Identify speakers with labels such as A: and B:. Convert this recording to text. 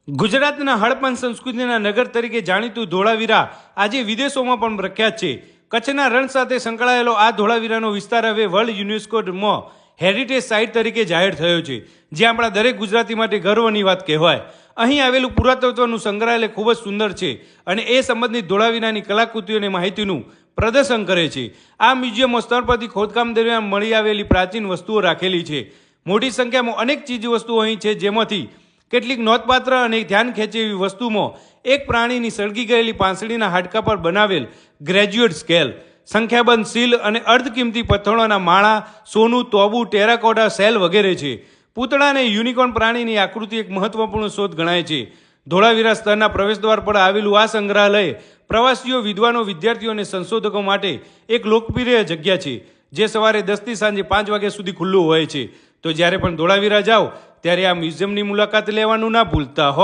A: ગુજરાતના હડપન સંસ્કૃતિના નગર તરીકે જાણીતું ધોળાવીરા આજે વિદેશોમાં પણ પ્રખ્યાત છે. કચ્છના રણ સાથે સંકળાયેલો આ ધોળાવીરાનો વિસ્તાર હવે વર્લ્ડ યુનેસ્કોમાં હેરિટેજ સાઇટ તરીકે જાહેર થયો છે, જે આપણા દરેક ગુજરાતી માટે ગર્વની વાત કહેવાય. અહીં આવેલું પુરાતત્વનું સંગ્રહાલય ખૂબ જ સુંદર છે અને એ સંબંધિત ધોળાવીરાની કલાકૃતિઓ અને માહિતીનું પ્રદર્શન કરે છે. આ મ્યુઝિયમમાં સ્થળ પરથી ખોદકામ દરમિયાન મળી આવેલી પ્રાચીન વસ્તુઓ રાખેલી છે. મોટી સંખ્યામાં અનેક ચીજ વસ્તુઓ અહીં છે, જેમાંથી કેટલીક નોંધપાત્ર અને ધ્યાન ખેંચે એવી વસ્તુમાં એક પ્રાણીની સળગી ગયેલી પાંસળીના હાડકા પર બનાવેલ ગ્રેજ્યુએટ સ્કેલ, સંખ્યાબંધ સીલ અને અર્ધકિંમતી પથ્થરોના માળા, સોનું, તોબુ, ટેરાકોટા સેલ વગેરે છે. પૂતળા અને યુનિકોર્ન પ્રાણીની આકૃતિ એક મહત્વપૂર્ણ શોધ ગણાય છે. ધોળાવીરા સ્તરના પ્રવેશદ્વાર પર આવેલું આ સંગ્રહાલય પ્રવાસીઓ, વિદ્વાનો, વિદ્યાર્થીઓ અને સંશોધકો માટે એક લોકપ્રિય જગ્યા છે, જે સવારે 10 થી સાંજે 5 વાગ્યા સુધી ખુલ્લું હોય છે. તો જ્યારે પણ ધોળાવીરા જાઓ ત્યારે આ મ્યુઝિયમની મુલાકાત લેવાનું ના ભૂલતા હો.